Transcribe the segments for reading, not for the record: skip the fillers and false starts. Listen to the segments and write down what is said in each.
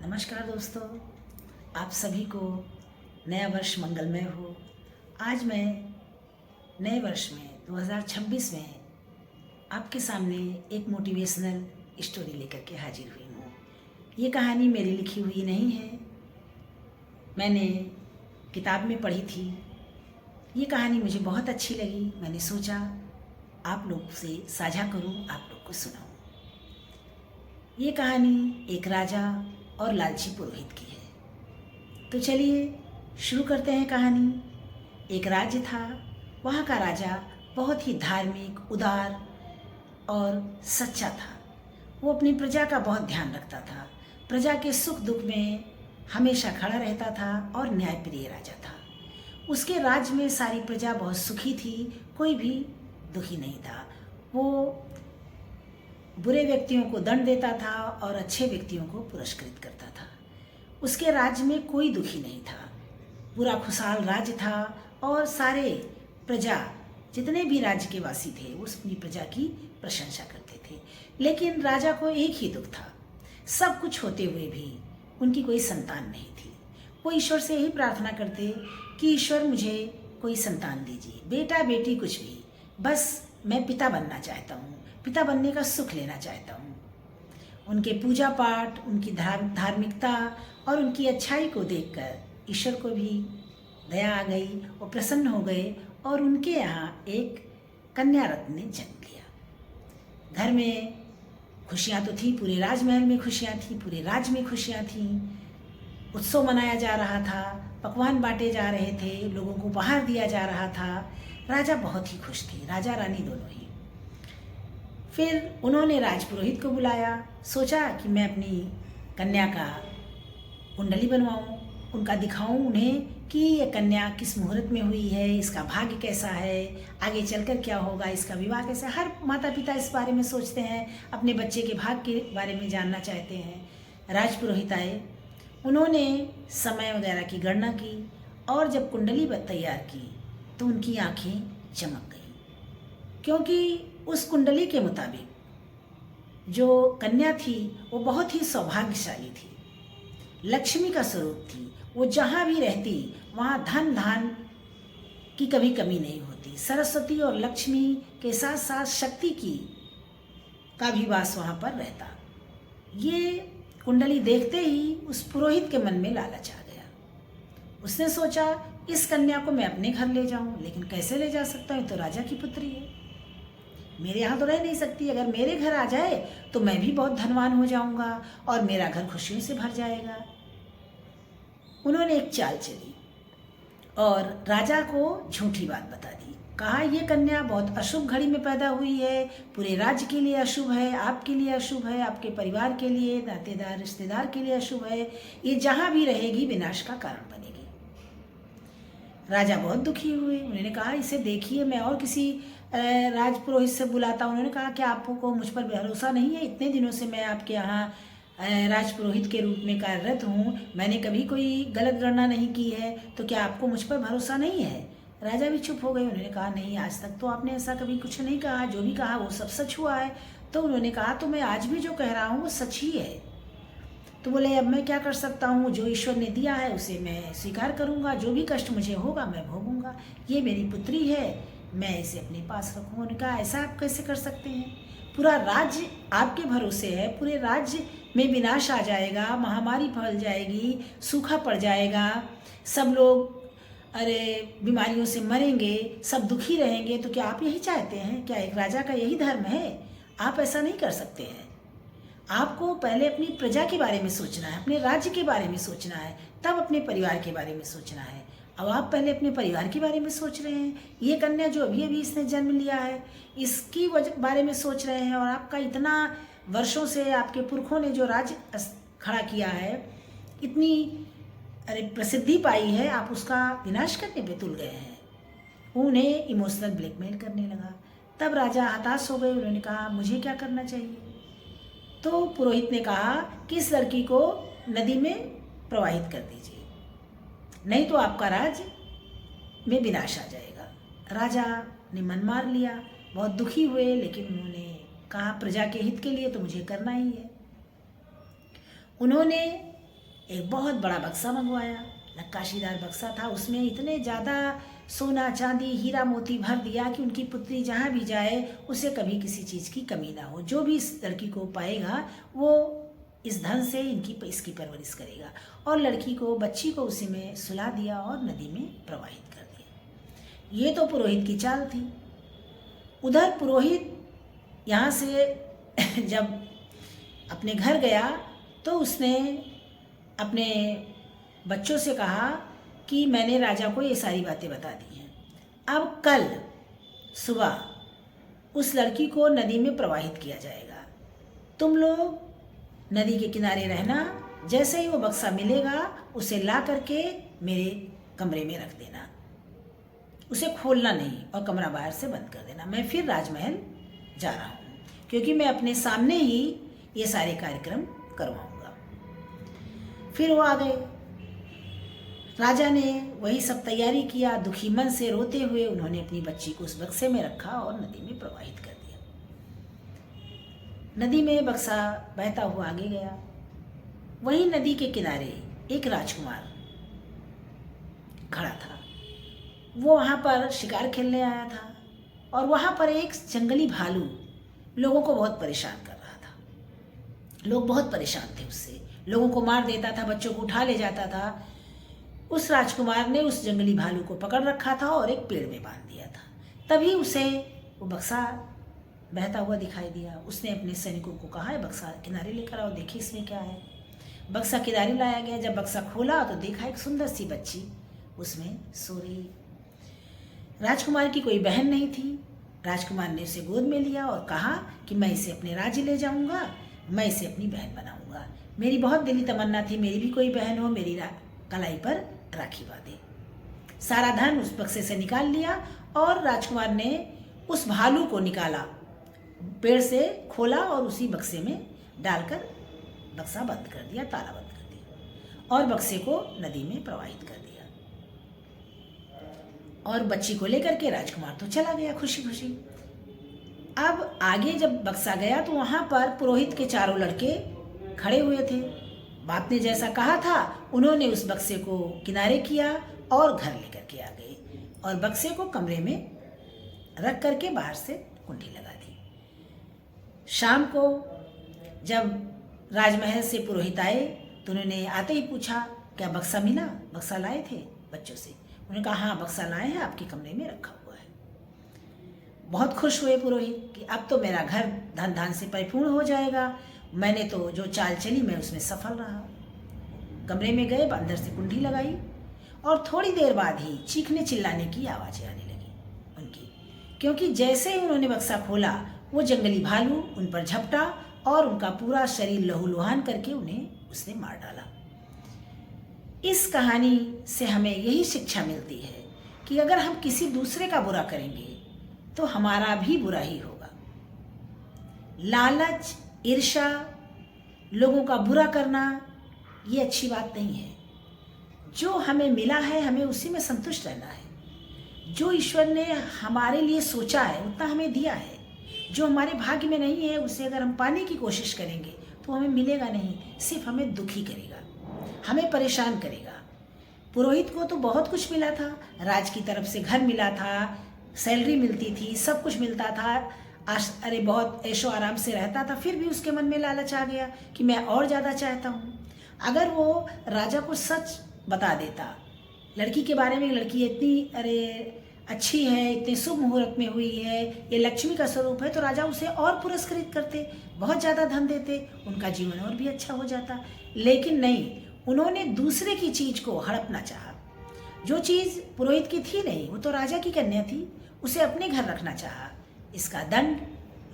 नमस्कार दोस्तों, आप सभी को नया वर्ष मंगलमय हो। आज मैं नए वर्ष में 2026 में आपके सामने एक मोटिवेशनल स्टोरी लेकर के हाजिर हुई हूँ। ये कहानी मेरी लिखी हुई नहीं है, मैंने किताब में पढ़ी थी। ये कहानी मुझे बहुत अच्छी लगी, मैंने सोचा आप लोग से साझा करूँ, आप लोग को सुनाऊँ। ये कहानी एक राजा और लालची पुरोहित की है। तो चलिए शुरू करते हैं कहानी। एक राज्य था, वहाँ का राजा बहुत ही धार्मिक, उदार और सच्चा था। वो अपनी प्रजा का बहुत ध्यान रखता था, प्रजा के सुख दुख में हमेशा खड़ा रहता था और न्यायप्रिय राजा था। उसके राज्य में सारी प्रजा बहुत सुखी थी, कोई भी दुखी नहीं था। वो बुरे व्यक्तियों को दंड देता था और अच्छे व्यक्तियों को पुरस्कृत करता था। उसके राज्य में कोई दुखी नहीं था, पूरा खुशहाल राज्य था और सारे प्रजा जितने भी राज्य के वासी थे वो अपनी प्रजा की प्रशंसा करते थे। लेकिन राजा को एक ही दुख था, सब कुछ होते हुए भी उनकी कोई संतान नहीं थी। वो ईश्वर से यही प्रार्थना करते कि ईश्वर मुझे कोई संतान दीजिए, बेटा बेटी कुछ भी, बस मैं पिता बनना चाहता हूँ, पिता बनने का सुख लेना चाहता हूँ। उनके पूजा पाठ, उनकी धार्मिकता और उनकी अच्छाई को देखकर ईश्वर को भी दया आ गई, वो प्रसन्न हो गए और उनके यहाँ एक कन्या रत्न ने जन्म लिया। घर में खुशियाँ तो थी, पूरे राजमहल में खुशियाँ थी, पूरे राज्य में खुशियाँ थीं। उत्सव मनाया जा रहा था, पकवान बांटे जा रहे थे, लोगों को उपहार दिया जा रहा था। राजा बहुत ही खुश थे, राजा रानी दोनों ही। फिर उन्होंने राजपुरोहित को बुलाया, सोचा कि मैं अपनी कन्या का कुंडली बनवाऊं, उनका दिखाऊं उन्हें कि ये कन्या किस मुहूर्त में हुई है, इसका भाग्य कैसा है, आगे चलकर क्या होगा, इसका विवाह कैसा। हर माता पिता इस बारे में सोचते हैं, अपने बच्चे के भाग्य के बारे में जानना चाहते हैं। राजपुरोहित आए, उन्होंने समय वगैरह की गणना की और जब कुंडली तैयार की तो उनकी आंखें चमक गईं, क्योंकि उस कुंडली के मुताबिक जो कन्या थी वो बहुत ही सौभाग्यशाली थी, लक्ष्मी का स्वरूप थी। वो जहाँ भी रहती वहाँ धन धान की कभी कमी नहीं होती। सरस्वती और लक्ष्मी के साथ साथ शक्ति का भी वास वहाँ पर रहता। ये कुंडली देखते ही उस पुरोहित के मन में लालच आ गया। उसने सोचा इस कन्या को मैं अपने घर ले जाऊं, लेकिन कैसे ले जा सकता हूँ, तो राजा की पुत्री है, मेरे यहाँ तो रह नहीं सकती। अगर मेरे घर आ जाए तो मैं भी बहुत धनवान हो जाऊंगा और मेरा घर खुशियों से भर जाएगा। उन्होंने एक चाल चली और राजा को झूठी बात बता दी। कहा ये कन्या बहुत अशुभ घड़ी में पैदा हुई है, पूरे राज्य के लिए अशुभ है, आपके लिए अशुभ है, आपके परिवार के लिए, नातेदार रिश्तेदार के लिए अशुभ है, ये जहाँ भी रहेगी विनाश का कारण बनेगी। राजा बहुत दुखी हुए, उन्होंने कहा इसे देखिए, मैं और किसी राजपुरोहित से बुलाता। उन्होंने कहा कि आपको मुझ पर भरोसा नहीं है, इतने दिनों से मैं आपके यहाँ राजपुरोहित के रूप में कार्यरत हूँ, मैंने कभी कोई गलत गणना नहीं की है, तो क्या आपको मुझ पर भरोसा नहीं है? राजा भी चुप हो गए। उन्होंने कहा नहीं, आज तक तो आपने ऐसा कभी कुछ नहीं कहा, जो भी कहा वो सब सच हुआ है। तो उन्होंने कहा तो मैं आज भी जो कह रहा हूँ वो सच ही है। तो बोले अब मैं क्या कर सकता हूँ, जो ईश्वर ने दिया है उसे मैं स्वीकार करूँगा, जो भी कष्ट मुझे होगा मैं भोगूंगा। ये मेरी पुत्री है, मैं इसे अपने पास रखूँगा। उन्होंने कहा ऐसा आप कैसे कर सकते हैं, पूरा राज्य आपके भरोसे है, पूरे राज्य में विनाश आ जाएगा, महामारी फैल जाएगी, सूखा पड़ जाएगा, सब लोग बीमारियों से मरेंगे, सब दुखी रहेंगे, तो क्या आप यही चाहते हैं? क्या एक राजा का यही धर्म है? आप ऐसा नहीं कर सकते हैं। आपको पहले अपनी प्रजा के बारे में सोचना है, अपने राज्य के बारे में सोचना है, तब अपने परिवार के बारे में सोचना है। अब आप पहले अपने परिवार के बारे में सोच रहे हैं। ये कन्या जो अभी अभी इसने जन्म लिया है इसकी बारे में सोच रहे हैं, और आपका इतना वर्षों से आपके पुरखों ने जो राज्य खड़ा किया है, इतनी प्रसिद्धि पाई है, आप उसका विनाश करने पे तुल गए हैं। उन्हें इमोशनल ब्लैकमेल करने लगा। तब राजा हताश हो गए, उन्होंने कहा मुझे क्या करना चाहिए? तो पुरोहित ने कहा कि इस लड़की को नदी में प्रवाहित कर दीजिए, नहीं तो आपका राज्य में विनाश आ जाएगा। राजा ने मन मार लिया, बहुत दुखी हुए, लेकिन उन्होंने कहा प्रजा के हित के लिए तो मुझे करना ही है। उन्होंने एक बहुत बड़ा बक्सा मंगवाया, नक्काशीदार बक्सा था। उसमें इतने ज़्यादा सोना चांदी हीरा मोती भर दिया कि उनकी पुत्री जहाँ भी जाए उसे कभी किसी चीज़ की कमी ना हो। जो भी इस लड़की को पाएगा वो इस धन से इसकी परवरिश करेगा। और लड़की को, बच्ची को उसी में सुला दिया और नदी में प्रवाहित कर दिया। ये तो पुरोहित की चाल थी। उधर पुरोहित यहाँ से जब अपने घर गया तो उसने अपने बच्चों से कहा कि मैंने राजा को ये सारी बातें बता दी हैं। अब कल सुबह उस लड़की को नदी में प्रवाहित किया जाएगा। तुम लोग नदी के किनारे रहना। जैसे ही वो बक्सा मिलेगा उसे ला करके मेरे कमरे में रख देना, उसे खोलना नहीं और कमरा बाहर से बंद कर देना। मैं फिर राजमहल जा रहा हूँ, क्योंकि मैं अपने सामने ही ये सारे कार्यक्रम करवाऊँगा। फिर वो आ गए। राजा ने वही सब तैयारी किया। दुखी मन से रोते हुए उन्होंने अपनी बच्ची को उस बक्से में रखा और नदी में प्रवाहित कर दिया। नदी में बक्सा बहता हुआ आगे गया। वहीं नदी के किनारे एक राजकुमार खड़ा था। वो वहाँ पर शिकार खेलने आया था और वहाँ पर एक जंगली भालू लोगों को बहुत परेशान कर रहा था। लोग बहुत परेशान थे उससे, लोगों को मार देता था, बच्चों को उठा ले जाता था। उस राजकुमार ने उस जंगली भालू को पकड़ रखा था और एक पेड़ में बांध दिया था। तभी उसे वो बक्सा बहता हुआ दिखाई दिया। उसने अपने सैनिकों को कहा, है बक्सा किनारे लेकर आओ, देखिए इसमें क्या है। बक्सा किनारे लाया गया। जब बक्सा खोला तो देखा एक सुंदर सी बच्ची उसमें सो रही। राजकुमार की कोई बहन नहीं थी। राजकुमार ने उसे गोद में लिया और कहा कि मैं इसे अपने राज्य ले जाऊंगा, मैं इसे अपनी बहन बनाऊंगा। मेरी बहुत दिली तमन्ना थी मेरी भी कोई बहन हो, मेरी कलाई पर राखी बांधे। सारा धन उस बक्से से निकाल लिया और राजकुमार ने उस भालू को निकाला, पेड़ से खोला और उसी बक्से में डालकर बक्सा बंद कर दिया, ताला बंद कर दिया और बक्से को नदी में प्रवाहित कर दिया। और बच्ची को लेकर के राजकुमार तो चला गया खुशी खुशी। अब आगे जब बक्सा गया तो वहाँ पर पुरोहित के चारों लड़के खड़े हुए थे। बाप ने जैसा कहा था उन्होंने उस बक्से को किनारे किया और घर लेकर के आ गए और बक्से को कमरे में रख करके बाहर से कुंडी लगा दी। शाम को जब राजमहल से पुरोहित आए तो उन्होंने आते ही पूछा, क्या बक्सा मिला? बक्सा लाए थे बच्चों से? उन्होंने कहा, हाँ बक्सा लाए हैं, आपके कमरे में रखा हुआ है। बहुत खुश हुए पुरोहित कि अब तो मेरा घर धन धान से परिपूर्ण हो जाएगा। मैंने तो जो चाल चली मैं उसमें सफल रहा। कमरे में गए, अंदर से कुंडी लगाई और थोड़ी देर बाद ही चीखने चिल्लाने की आवाज़ें आने लगी उनकी, क्योंकि जैसे ही उन्होंने बक्सा खोला वो जंगली भालू उन पर झपटा और उनका पूरा शरीर लहूलुहान करके उन्हें उसने मार डाला। इस कहानी से हमें यही शिक्षा मिलती है कि अगर हम किसी दूसरे का बुरा करेंगे तो हमारा भी बुरा ही होगा। लालच, ईर्ष्या, लोगों का बुरा करना ये अच्छी बात नहीं है। जो हमें मिला है हमें उसी में संतुष्ट रहना है। जो ईश्वर ने हमारे लिए सोचा है उतना हमें दिया है। जो हमारे भाग्य में नहीं है उसे अगर हम पाने की कोशिश करेंगे तो हमें मिलेगा नहीं, सिर्फ हमें दुखी करेगा, हमें परेशान करेगा। पुरोहित को तो बहुत कुछ मिला था, राज की तरफ से घर मिला था, सैलरी मिलती थी, सब कुछ मिलता था, अरे बहुत ऐशो आराम से रहता था। फिर भी उसके मन में लालच आ गया कि मैं और ज़्यादा चाहता हूँ। अगर वो राजा को सच बता देता लड़की के बारे में, लड़की इतनी अच्छी है, इतने शुभ मुहूर्त में हुई है, ये लक्ष्मी का स्वरूप है, तो राजा उसे और पुरस्कृत करते, बहुत ज़्यादा धन देते, उनका जीवन और भी अच्छा हो जाता। लेकिन नहीं, उन्होंने दूसरे की चीज़ को हड़पना चाहा। जो चीज़ पुरोहित की थी नहीं, वो तो राजा की कन्या थी, उसे अपने घर रखना चाहा। इसका दंड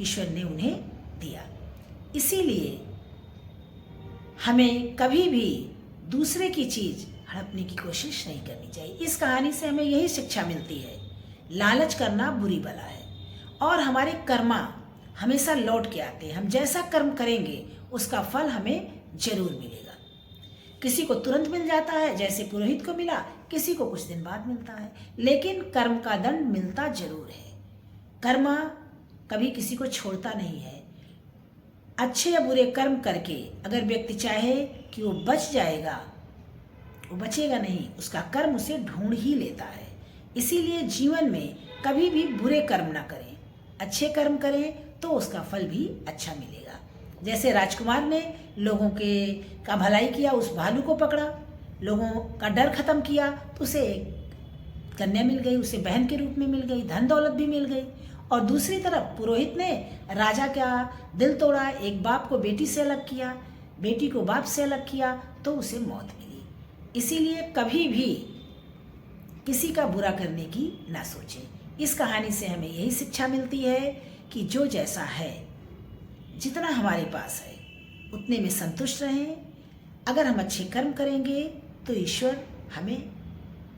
ईश्वर ने उन्हें दिया। इसीलिए हमें कभी भी दूसरे की चीज़ हड़पने की कोशिश नहीं करनी चाहिए। इस कहानी से हमें यही शिक्षा मिलती है, लालच करना बुरी बला है और हमारे कर्मा हमेशा लौट के आते हैं। हम जैसा कर्म करेंगे उसका फल हमें जरूर मिलेगा। किसी को तुरंत मिल जाता है, जैसे पुरोहित को मिला, किसी को कुछ दिन बाद मिलता है, लेकिन कर्म का दंड मिलता जरूर है। कर्मा कभी किसी को छोड़ता नहीं है। अच्छे या बुरे कर्म करके अगर व्यक्ति चाहे कि वो बच जाएगा, वो बचेगा नहीं, उसका कर्म उसे ढूंढ ही लेता है। इसीलिए जीवन में कभी भी बुरे कर्म ना करें, अच्छे कर्म करें तो उसका फल भी अच्छा मिलेगा। जैसे राजकुमार ने लोगों का भलाई किया, उस भालू को पकड़ा, लोगों का डर खत्म किया, तो उसे एक कन्या मिल गई, उसे बहन के रूप में मिल गई, धन दौलत भी मिल गई। और दूसरी तरफ पुरोहित ने राजा का दिल तोड़ा, एक बाप को बेटी से अलग किया, बेटी को बाप से अलग किया, तो उसे मौत मिली। इसीलिए कभी भी किसी का बुरा करने की ना सोचें। इस कहानी से हमें यही शिक्षा मिलती है कि जो जैसा है, जितना हमारे पास है उतने में संतुष्ट रहें। अगर हम अच्छे कर्म करेंगे तो ईश्वर हमें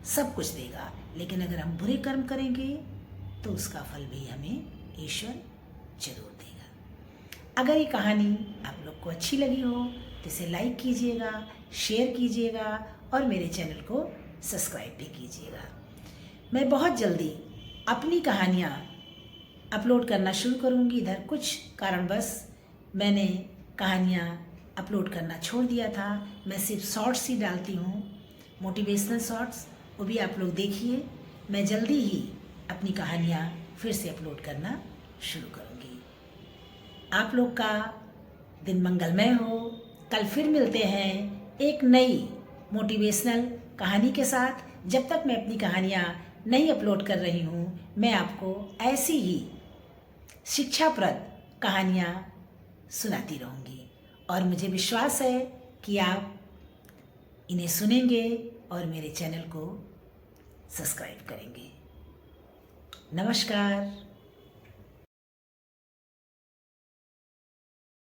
सब कुछ देगा, लेकिन अगर हम बुरे कर्म करेंगे तो उसका फल भी हमें ईश्वर जरूर देगा। अगर ये कहानी आप लोग को अच्छी लगी हो तो इसे लाइक कीजिएगा, शेयर कीजिएगा और मेरे चैनल को सब्सक्राइब भी कीजिएगा। मैं बहुत जल्दी अपनी कहानियाँ अपलोड करना शुरू करूँगी। इधर कुछ कारणवश मैंने कहानियाँ अपलोड करना छोड़ दिया था। मैं सिर्फ शॉर्ट्स ही डालती हूँ, मोटिवेशनल शॉर्ट्स, वो भी आप लोग देखिए। मैं जल्दी ही अपनी कहानियाँ फिर से अपलोड करना शुरू करूँगी। आप लोग का दिन मंगलमय हो। कल फिर मिलते हैं एक नई मोटिवेशनल कहानी के साथ। जब तक मैं अपनी कहानियाँ नहीं अपलोड कर रही हूँ, मैं आपको ऐसी ही शिक्षाप्रद कहानियाँ सुनाती रहूँगी और मुझे विश्वास है कि आप इन्हें सुनेंगे और मेरे चैनल को सब्सक्राइब करेंगे। नमस्कार।